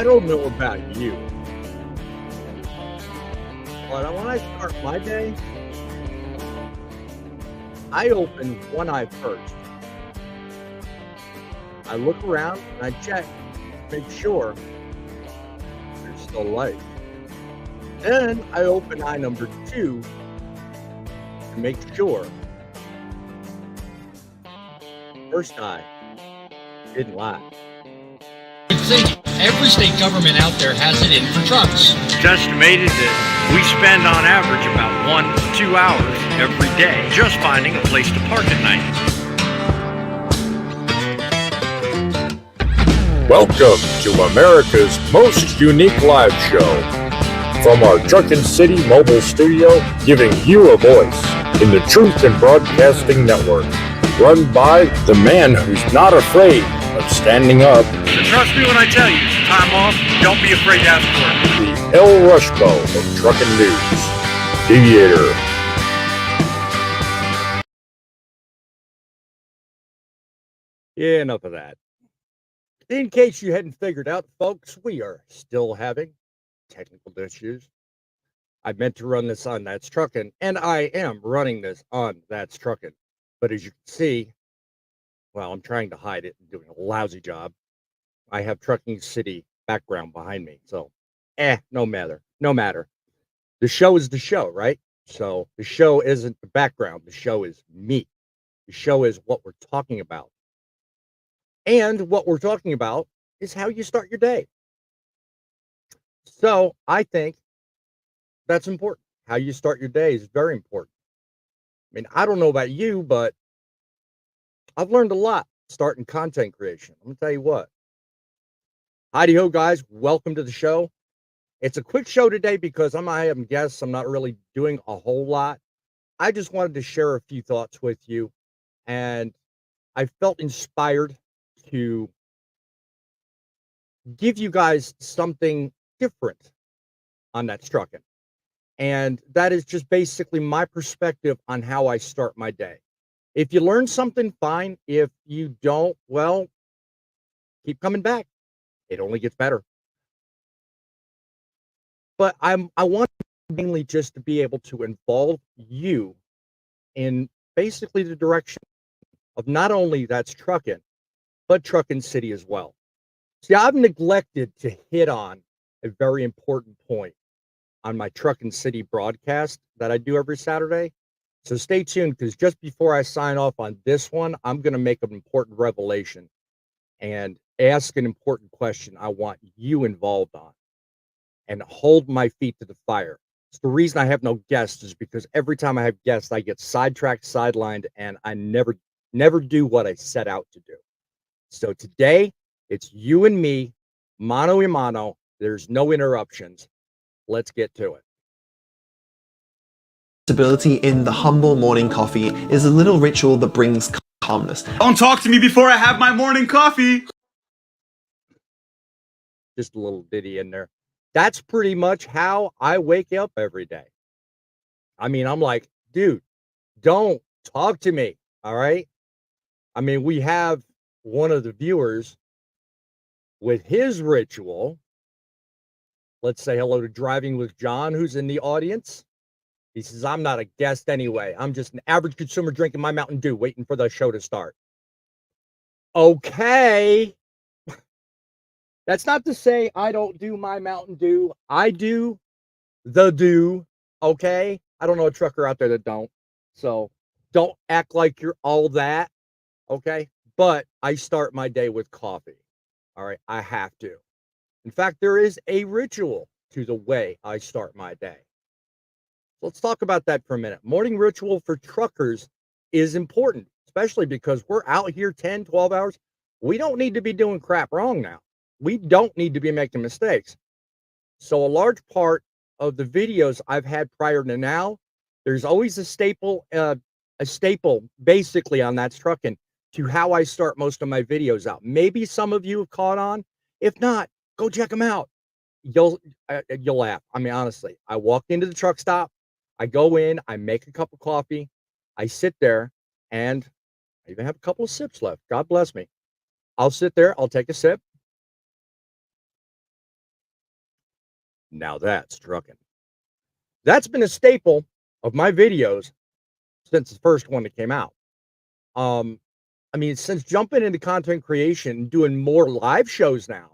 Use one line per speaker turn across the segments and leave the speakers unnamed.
I don't know about you, but when I start my day, I open one eye first. I look around and I check, make sure there's still light. Then I open eye number two to make sure first eye didn't lie.
I think every state government out there has it in for trucks.
It's estimated that we spend on average about 1 to 2 hours every day just finding a place to park at night.
Welcome to America's most unique live show. From our Truckin City mobile studio, giving you a voice in the Truth in Broadcasting Network. Run by the man who's not afraid of standing up.
So trust me when I tell you, time off, don't be afraid to ask for it.
The El Rushbo of Truckin News. Deviator.
Yeah, enough of that. In case you hadn't figured out, folks, we are still having technical issues. I meant to run this on That's Truckin', and I am running this on That's Truckin'. But as you can see, well, I'm trying to hide it and doing a lousy job. I have Trucking City background behind me, so no matter. The show is the show, right? So the show isn't the background. The show is me. The show is what we're talking about. And what we're talking about is how you start your day. So I think that's important. How you start your day is very important. I mean, I don't know about you, but I've learned a lot starting content creation. I'm going to tell you what. Heidi-ho, guys. Welcome to the show. It's a quick show today because I'm not having guests. I'm not really doing a whole lot. I just wanted to share a few thoughts with you. And I felt inspired to give you guys something different on That's Truckin'. And that is just basically my perspective on how I start my day. If you learn something, fine. If you don't, well, keep coming back. It only gets better. But I want mainly just to be able to involve you in basically the direction of not only That's Truckin', but Truckin City as well. See, I've neglected to hit on a very important point on my Truckin City broadcast that I do every Saturday. So stay tuned, because just before I sign off on this one, I'm going to make an important revelation and ask an important question I want you involved on and hold my feet to the fire. It's the reason I have no guests is because every time I have guests, I get sidetracked, sidelined, and I never do what I set out to do. So today, it's you and me, mano a mano. There's no interruptions. Let's get to it.
Stability in the humble morning coffee is a little ritual that brings calmness.
Don't talk to me before I have my morning coffee.
Just a little ditty in there. That's pretty much how I wake up every day. I mean, I'm like, dude, don't talk to me. All right. I mean, we have one of the viewers with his ritual. Let's say hello to Driving with John, who's in the audience. He says, I'm not a guest anyway. I'm just an average consumer drinking my Mountain Dew, waiting for the show to start. Okay. That's not to say I don't do my Mountain Dew. I do the dew. Okay. I don't know a trucker out there that don't. So don't act like you're all that. Okay. But I start my day with coffee. All right. I have to. In fact, there is a ritual to the way I start my day. Let's talk about that for a minute. Morning ritual for truckers is important, especially because we're out here 10, 12 hours. We don't need to be doing crap wrong now. We don't need to be making mistakes. So a large part of the videos I've had prior to now, there's always a staple basically on That's Truckin' to how I start most of my videos out. Maybe some of you have caught on. If not, go check them out. You'll laugh. I mean, honestly, I walk into the truck stop. I go in, I make a cup of coffee, I sit there, and I even have a couple of sips left. God bless me. I'll sit there, I'll take a sip. Now that's trucking. That's been a staple of my videos since the first one that came out. I mean, since jumping into content creation and doing more live shows now,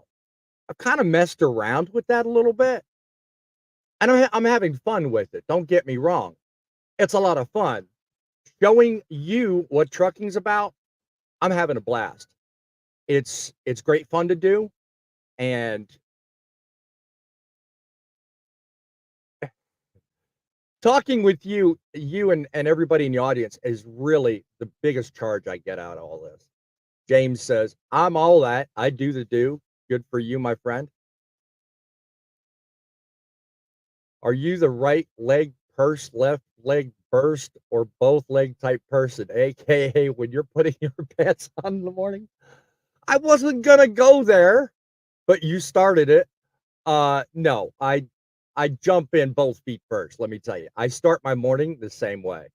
I've kind of messed around with that a little bit. And I'm having fun with it. Don't get me wrong. It's a lot of fun. Showing you what trucking's about, I'm having a blast. It's great fun to do. And talking with you and everybody in the audience is really the biggest charge I get out of all this. James says, I'm all that. I do the do. Good for you, my friend. Are you the right leg purse, left leg burst, or both leg type person? AKA when you're putting your pants on in the morning? I wasn't gonna go there, but you started it. No, I jump in both feet first. Let me tell you, I start my morning the same way.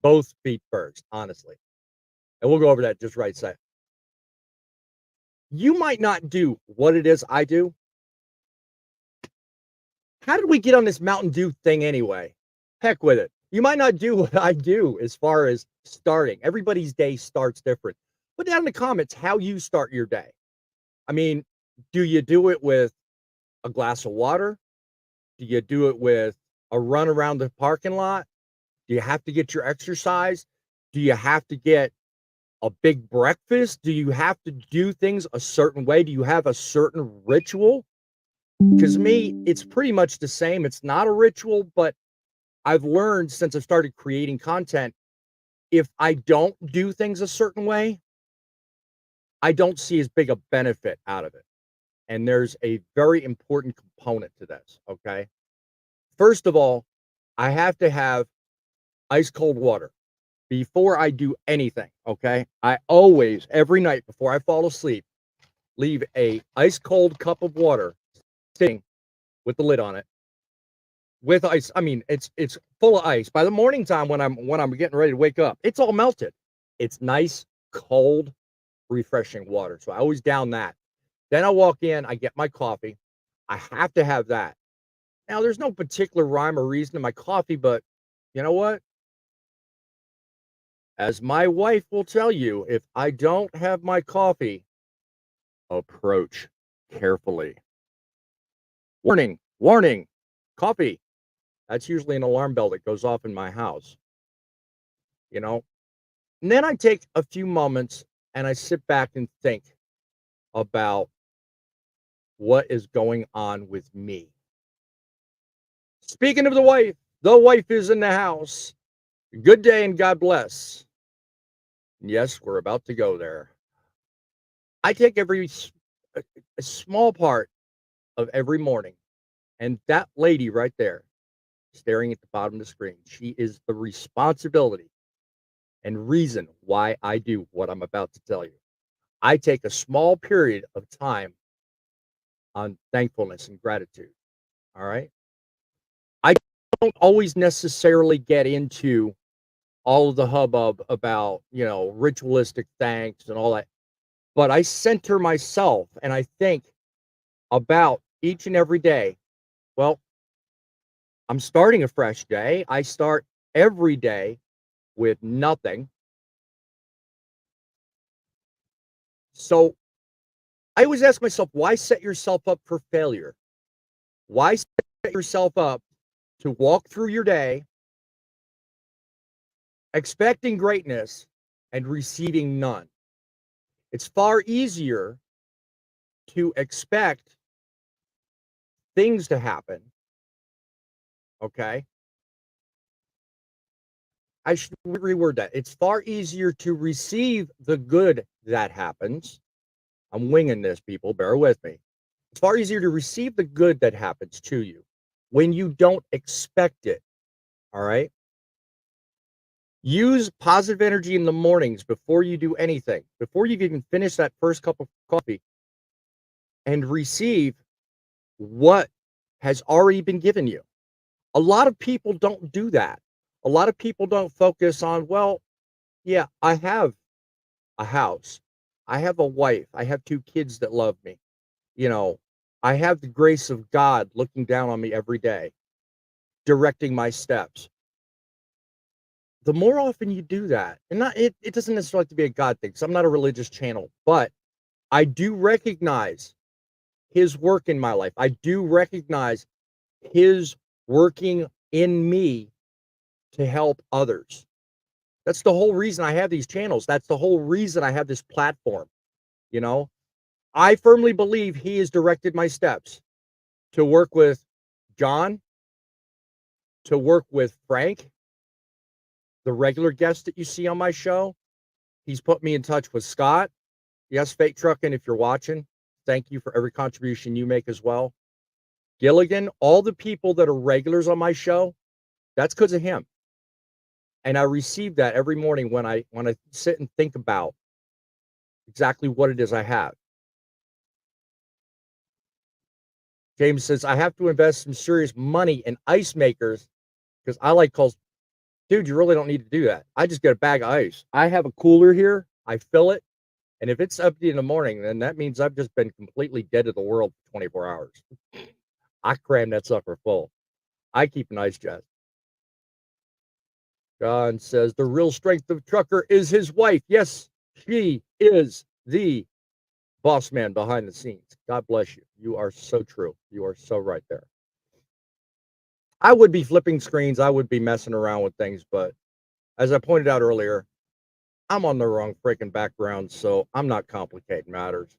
Both feet first, honestly. And we'll go over that just right side. You might not do what it is I do. How did we get on this Mountain Dew thing anyway? Heck with it. You might not do what I do as far as starting. Everybody's day starts different. Put down in the comments how you start your day. I mean, do you do it with a glass of water? Do you do it with a run around the parking lot? Do you have to get your exercise? Do you have to get a big breakfast? Do you have to do things a certain way? Do you have a certain ritual? Because me, it's pretty much the same. It's not a ritual, but I've learned since I've started creating content, if I don't do things a certain way, I don't see as big a benefit out of it. And there's a very important component to this, okay? First of all, I have to have ice cold water before I do anything, okay? I always, every night before I fall asleep, leave a ice cold cup of water sitting with the lid on it with ice. I mean, it's full of ice. By the morning time when I'm getting ready to wake up, it's all melted. It's nice, cold, refreshing water. So I always down that. Then I walk in, I get my coffee. I have to have that. Now, there's no particular rhyme or reason to my coffee, but you know what? As my wife will tell you, if I don't have my coffee, approach carefully. Warning, warning, coffee. That's usually an alarm bell that goes off in my house. You know? And then I take a few moments and I sit back and think about what is going on with me. Speaking of the wife is in the house. Good day and God bless. Yes, we're about to go there. I take a small part of every morning, and that lady right there, staring at the bottom of the screen, she is the responsibility and reason why I do what I'm about to tell you. I take a small period of time on thankfulness and gratitude. All right. I don't always necessarily get into all of the hubbub about, ritualistic thanks and all that, but I center myself and I think about each and every day. Well, I'm starting a fresh day. I start every day with nothing. So I always ask myself, why set yourself up for failure? Why set yourself up to walk through your day expecting greatness and receiving none? It's far easier to expect things to happen. Okay. I should reword that. It's far easier to receive the good that happens. I'm winging this, people. Bear with me. It's far easier to receive the good that happens to you when you don't expect it. All right. Use positive energy in the mornings before you do anything, before you even finish that first cup of coffee, and receive what has already been given you. A lot of people don't do that. A lot of people don't focus on, well, yeah, I have a house. I have a wife. I have 2 kids that love me. I have the grace of God looking down on me every day, directing my steps. The more often you do that, and not it doesn't necessarily have to be a God thing, because I'm not a religious channel, but I do recognize his work in my life. I do recognize his working in me to help others. That's the whole reason I have these channels. That's the whole reason I have this platform. You know, I firmly believe he has directed my steps to work with John, to work with Frank, the regular guest that you see on my show. He's put me in touch with Scott. Yes, Fake Truckin, if you're watching, thank you for every contribution you make as well. Gilligan, all the people that are regulars on my show, that's because of him. And I receive that every morning when I sit and think about exactly what it is I have. James says, I have to invest some serious money in ice makers because I like calls. Dude, you really don't need to do that. I just get a bag of ice. I have a cooler here. I fill it. And if it's empty in the morning, then that means I've just been completely dead to the world for 24 hours. I cram that sucker full. I keep an ice chest. John says, the real strength of Trucker is his wife. Yes, she is the boss man behind the scenes. God bless you. You are so true. You are so right there. I would be flipping screens. I would be messing around with things. But as I pointed out earlier, I'm on the wrong freaking background, so I'm not complicating matters.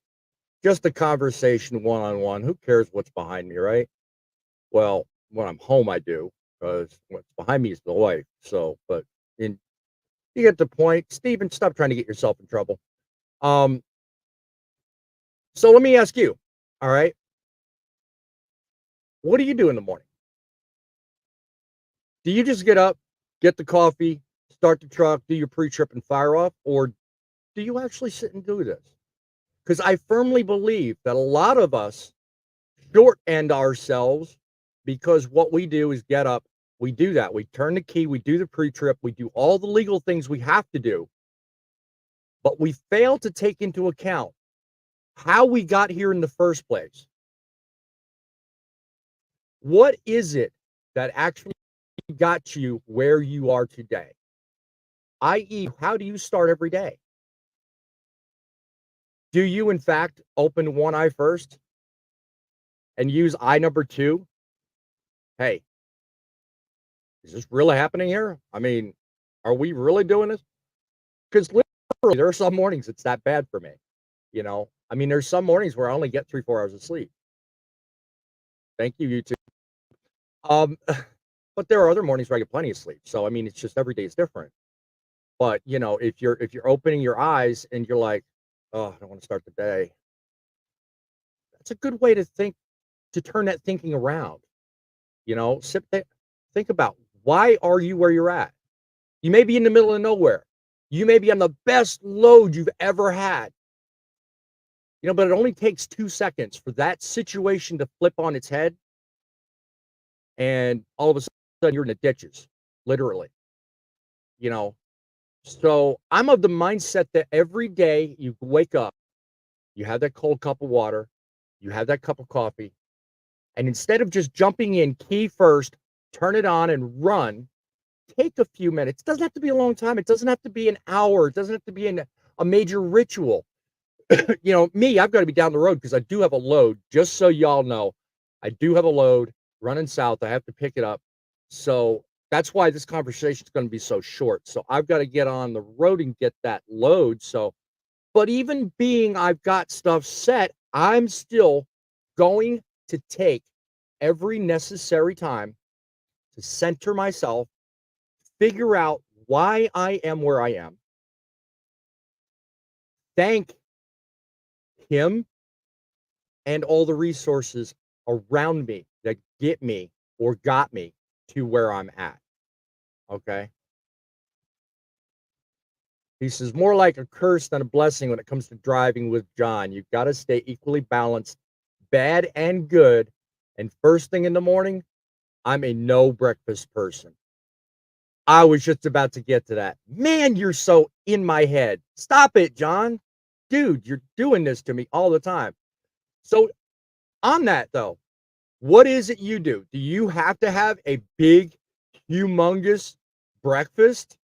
Just a conversation one-on-one. Who cares what's behind me, right? Well, when I'm home, I do, because what's behind me is the wife. So, but you get the point. Stephen, stop trying to get yourself in trouble. So let me ask you, all right? What do you do in the morning? Do you just get up, get the coffee, start the truck, do your pre-trip and fire off? Or do you actually sit and do this? Because I firmly believe that a lot of us short end ourselves because what we do is get up, we do that. We turn the key, we do the pre-trip, we do all the legal things we have to do. But we fail to take into account how we got here in the first place. What is it that actually got you where you are today? i.e., how do you start every day? Do you, in fact, open one eye first and use eye number two? Hey, is this really happening here? I mean, are we really doing this? Because literally, there are some mornings it's that bad for me. You know, I mean, there's some mornings where I only get 3-4 hours of sleep. Thank you, YouTube. But there are other mornings where I get plenty of sleep. So I mean, it's just every day is different. But you know, if you're opening your eyes and you're like, oh, I don't want to start the day. That's a good way to think, to turn that thinking around. You know, sit there, think about why are you where you're at? You may be in the middle of nowhere. You may be on the best load you've ever had. You know, but it only takes 2 seconds for that situation to flip on its head. And all of a sudden you're in the ditches, literally. You know, so I'm of the mindset that every day you wake up, you have that cold cup of water, you have that cup of coffee, and instead of just jumping in key first, turn it on and run, take a few minutes. It doesn't have to be a long time. It doesn't have to be an hour. It doesn't have to be a major ritual. You know, me, I've got to be down the road because I do have a load. Just so y'all know, I do have a load running south. I have to pick it up. So that's why this conversation is going to be so short. So I've got to get on the road and get that load. So, but even being I've got stuff set, I'm still going to take every necessary time to center myself, figure out why I am where I am, thank him and all the resources around me that get me or got me to where I'm at. Okay. He says, more like a curse than a blessing when it comes to driving with John. You've got to stay equally balanced, bad and good. And first thing in the morning, I'm a no breakfast person. I was just about to get to that. Man, you're so in my head. Stop it, John. Dude, you're doing this to me all the time. So On that though, what is it you do? Do you have to have a big, humongous breakfast?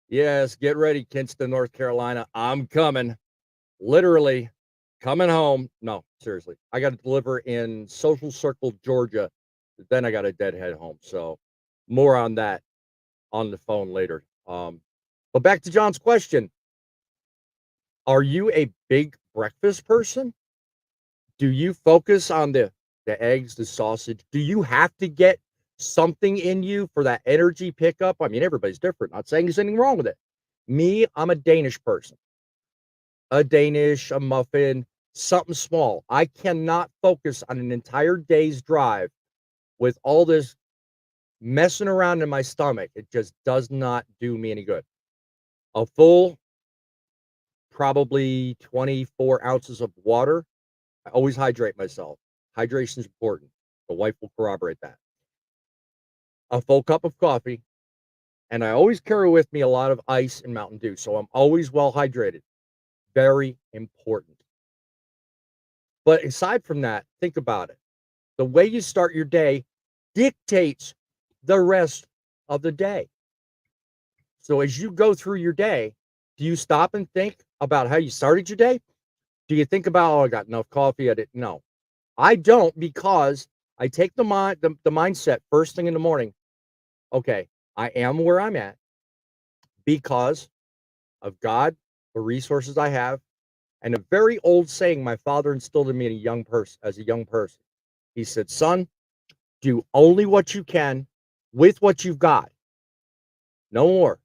Yes, get ready, Kinston, North Carolina. I'm coming. Literally coming home. No, seriously. I got to deliver in Social Circle, Georgia. Then I got a deadhead home. So more on that on the phone later. But back to John's question. Are you a big breakfast person? Do you focus on the eggs, the sausage? Do you have to get something in you for that energy pickup? I mean, everybody's different. Not saying there's anything wrong with it. Me, I'm a Danish person. A Danish, a muffin, something small. I cannot focus on an entire day's drive with all this messing around in my stomach. It just does not do me any good. A full, probably 24 ounces of water. I always hydrate myself. Hydration is important. The wife will corroborate that. A full cup of coffee. And I always carry with me a lot of ice and Mountain Dew. So I'm always well hydrated. Very important. But aside from that, think about it. The way you start your day dictates the rest of the day. So as you go through your day, do you stop and think about how you started your day? Do you think about, oh, I got enough coffee? I didn't. No, I don't, because I take the mindset first thing in the morning. Okay, I am where I'm at because of God, the resources I have, and a very old saying my father instilled in me as a young person. He said, son, do only what you can with what you've got. No more.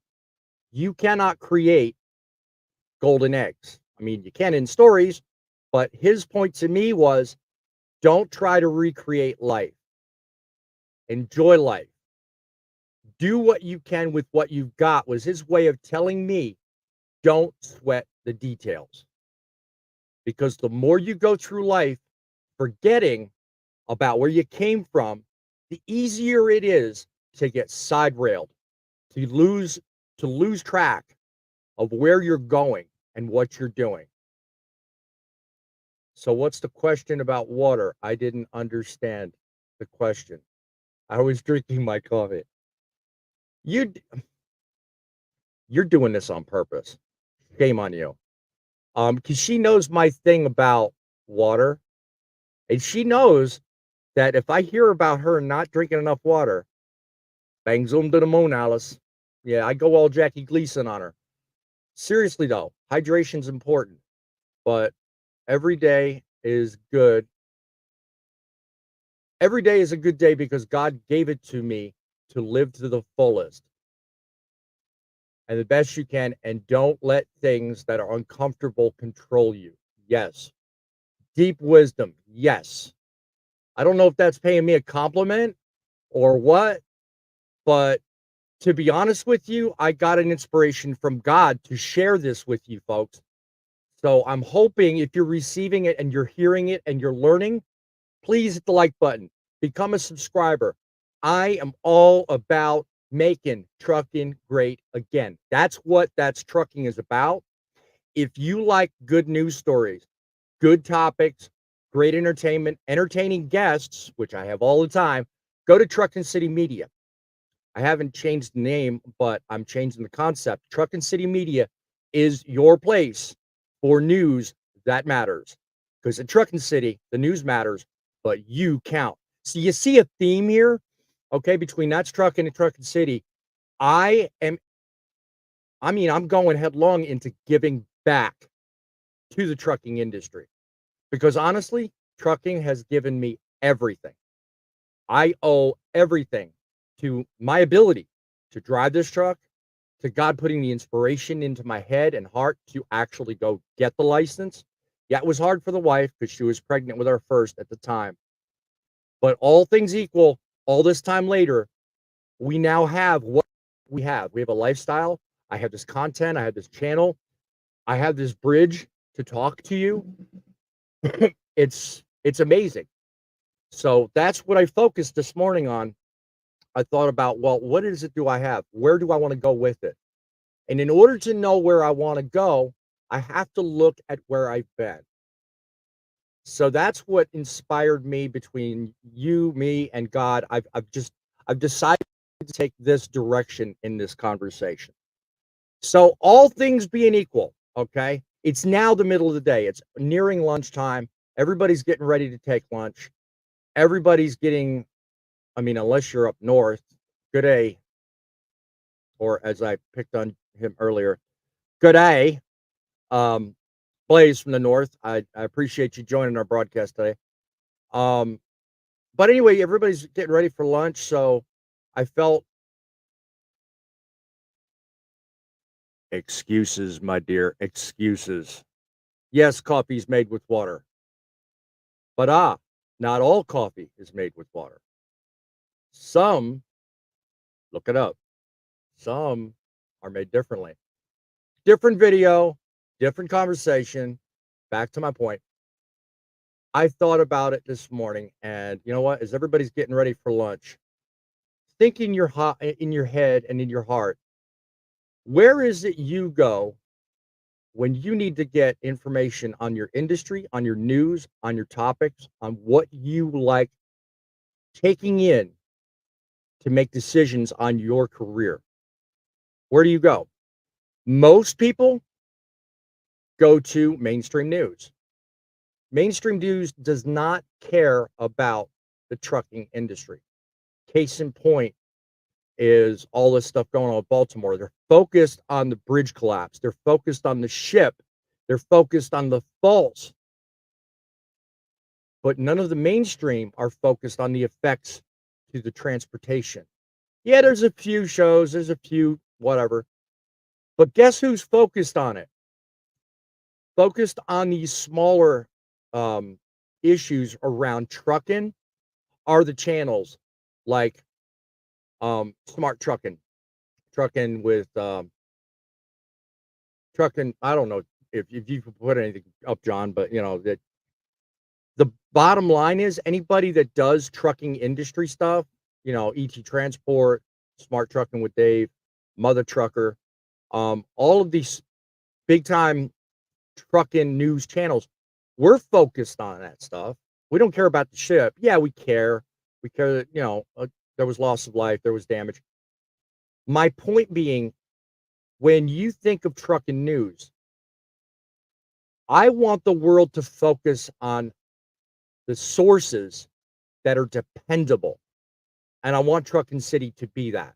You cannot create golden eggs. I mean, you can in stories, but his point to me was, don't try to recreate life. Enjoy life. Do what you can with what you've got, was his way of telling me, don't sweat the details. Because the more you go through life forgetting about where you came from, the easier it is to get side railed, to lose track of where you're going and what you're doing. So what's the question about water? I didn't understand the question. I was drinking my coffee. You're doing this on purpose. Shame on you. Because she knows my thing about water, and she knows that if I hear about her not drinking enough water, bang zoom to the moon, Alice. Yeah, I go all Jackie Gleason on her. Seriously though, hydration's important, but every day is good. Every day is a good day because God gave it to me to live to the fullest and the best you can, and don't let things that are uncomfortable control you. Yes. Deep wisdom. Yes. I don't know if that's paying me a compliment or what, but to be honest with you, I got an inspiration from God to share this with you folks. So I'm hoping if you're receiving it and you're hearing it and you're learning, please hit the like button, become a subscriber. I am all about making trucking great again. That's what trucking is about. If you like good news stories, good topics, great entertainment, entertaining guests, which I have all the time, go to Truckin City Media. I haven't changed the name, but I'm changing the concept. Truckin City Media is your place for news that matters. Because in Truckin City, the news matters, but you count. So you see a theme here, okay, between That's Truckin and Truckin City. I'm going headlong into giving back to the trucking industry. Because honestly, trucking has given me everything. I owe everything to my ability to drive this truck, to God putting the inspiration into my head and heart to actually go get the license. Yeah, it was hard for the wife because she was pregnant with our first at the time. But all things equal, all this time later, we now have what we have. We have a lifestyle. I have this content. I have this channel. I have this bridge to talk to you. It's amazing. So that's what I focused this morning on. I thought about, well, what is it do I have? Where do I want to go with it? And in order to know where I want to go, I have to look at where I've been. So that's what inspired me between you, me, and God. I've decided to take this direction in this conversation. So all things being equal, okay? It's now the middle of the day. It's nearing lunchtime. Everybody's getting ready to take lunch. Everybody's getting, I mean, unless you're up north, good day, or as I picked on him earlier, good day. Blaze from the north. I appreciate you joining our broadcast today. But anyway, everybody's getting ready for lunch, so I felt excuses, my dear, excuses. Yes, coffee's made with water. But not all coffee is made with water. Some, look it up. Some are made differently. Different video, different conversation. Back to my point. I thought about it this morning, and you know what? As everybody's getting ready for lunch, think in your head and in your heart, where is it you go when you need to get information on your industry, on your news, on your topics, on what you like taking in to make decisions on your career? Where do you go? Most people go to mainstream news. Mainstream news does not care about the trucking industry. Case in point is all this stuff going on with Baltimore. They're focused on the bridge collapse. They're focused on the ship. They're focused on the faults. But none of the mainstream are focused on the effects to the transportation. Yeah, there's a few shows, there's a few whatever. But guess who's focused on it? Focused on these smaller issues around trucking are the channels like Smart Truckin with Truckin. I don't know if you can put anything up, John, but you know that the bottom line is anybody that does trucking industry stuff, you know, ET Transport, Smart Truckin with Dave, Mother Trucker, all of these big time trucking news channels, we're focused on that stuff. We don't care about the ship. Yeah, we care. We care that, you know, there was loss of life, there was damage. My point being, when you think of trucking news, I want the world to focus on the sources that are dependable. And I want Truckin City to be that.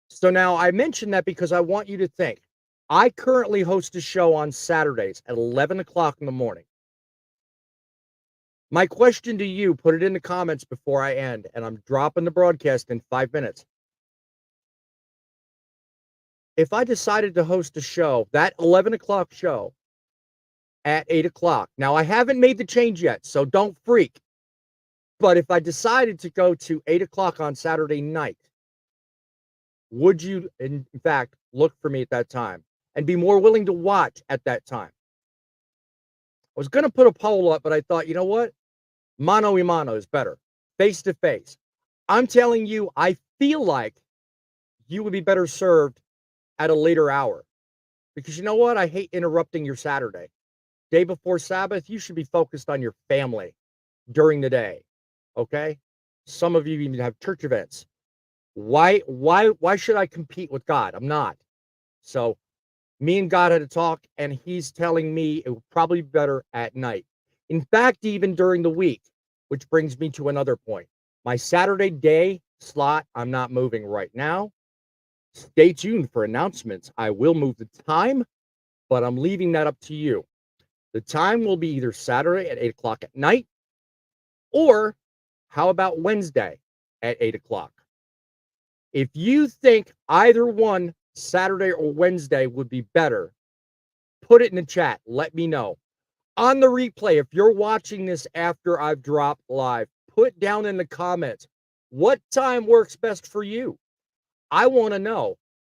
So now I mention that because I want you to think. I currently host a show on Saturdays at 11 o'clock in the morning. My question to you, put it in the comments before I end, and I'm dropping the broadcast in 5 minutes. If I decided to host a show, that 11 o'clock show, at 8 o'clock, now I haven't made the change yet, so don't freak. But if I decided to go to 8 o'clock on Saturday night, would you, in fact, look for me at that time and be more willing to watch at that time? I was going to put a poll up, but I thought, you know what? Mano y mano is better. Face to face. I'm telling you, I feel like you would be better served at a later hour. Because you know what? I hate interrupting your Saturday. Day before Sabbath, you should be focused on your family during the day. Okay? Some of you even have church events. Why should I compete with God? I'm not. So me and God had a talk, and he's telling me it would probably be better at night. In fact, even during the week, which brings me to another point. My Saturday day slot, I'm not moving right now. Stay tuned for announcements. I will move the time, but I'm leaving that up to you. The time will be either Saturday at 8 o'clock at night, or how about Wednesday at 8 o'clock? If you think either one, Saturday or Wednesday, would be better, put it in the chat. Let me know. On the replay, if you're watching this after I've dropped live, put down in the comments what time works best for you. I want to know.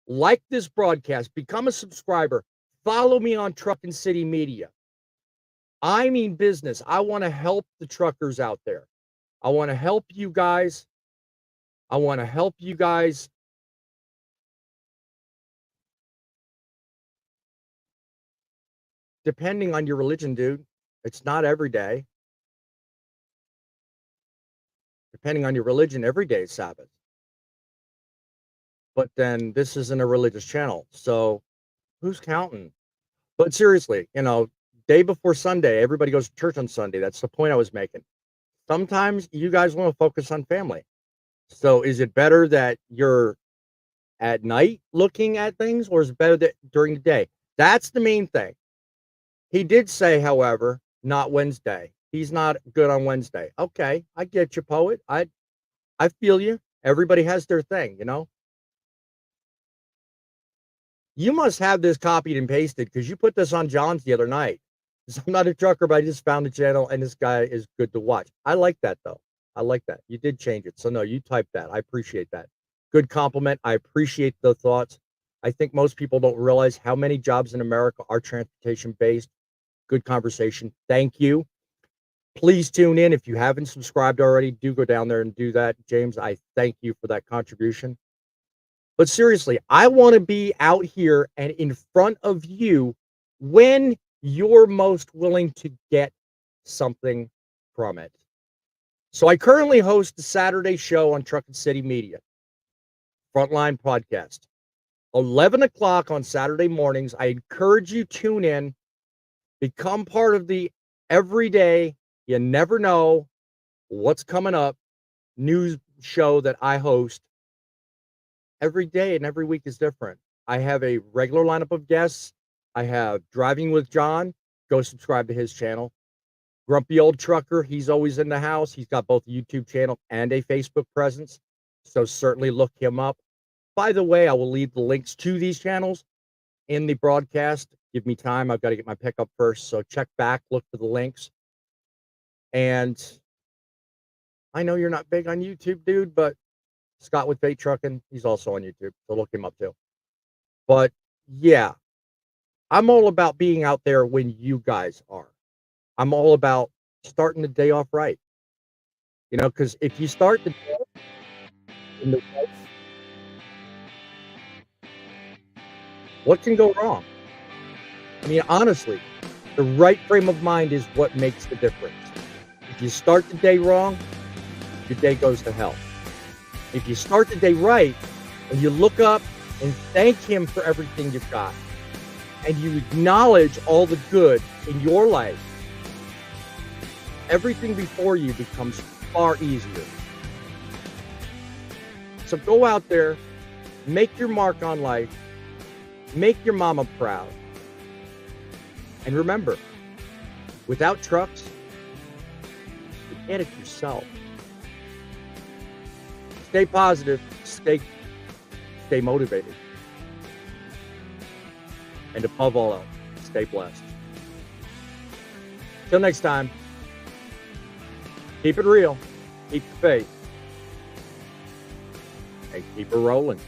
Like this broadcast, become a subscriber, follow me on Truckin City Media. I mean business. I want to help the truckers out there. I want to help you guys. I want to help you guys depending on your religion, dude. It's not every day. Depending on your religion, every day is Sabbath. But then this isn't a religious channel, so who's counting? But seriously, day before Sunday, everybody goes to church on Sunday. That's the point I was making. Sometimes you guys want to focus on family. So is it better that you're at night looking at things, or is it better that during the day? That's the main thing. He did say, however, not Wednesday. He's not good on Wednesday. Okay, I get you, poet. I feel you. Everybody has their thing, You must have this copied and pasted because you put this on John's the other night. I'm not a trucker, but I just found the channel and this guy is good to watch. I like that though. I like that. You did change it. So no, you typed that. I appreciate that. Good compliment. I appreciate the thoughts. I think most people don't realize how many jobs in America are transportation based. Good conversation. Thank you. Please tune in. If you haven't subscribed already, do go down there and do that. James, I thank you for that contribution. But seriously, I want to be out here and in front of you when you're most willing to get something from it. So I currently host a Saturday show on Truckin City Media, Frontline Podcast, 11 o'clock on Saturday mornings. I encourage you tune in, become part of the everyday, you never know what's coming up news show that I host. Every day and every week is different. I have a regular lineup of guests. I have Driving with John. Go subscribe to his channel. Grumpy Old Trucker. He's always in the house. He's got both a YouTube channel and a Facebook presence. So certainly look him up. By the way, I will leave the links to these channels in the broadcast. Give me time. I've got to get my pickup first. So check back, look for the links. And I know you're not big on YouTube, dude, but Scott with Fate Truckin, he's also on YouTube, so look him up too. But yeah, I'm all about being out there when you guys are. I'm all about starting the day off right. Because if you start the day in the right, what can go wrong? I mean, honestly, the right frame of mind is what makes the difference. If you start the day wrong, your day goes to hell. If you start the day right and you look up and thank him for everything you've got and you acknowledge all the good in your life, everything before you becomes far easier. So go out there, make your mark on life, make your mama proud. And remember, without trucks, you get it yourself. Stay positive, stay motivated. And above all else, stay blessed. Till next time, keep it real, keep the faith, and keep it rolling.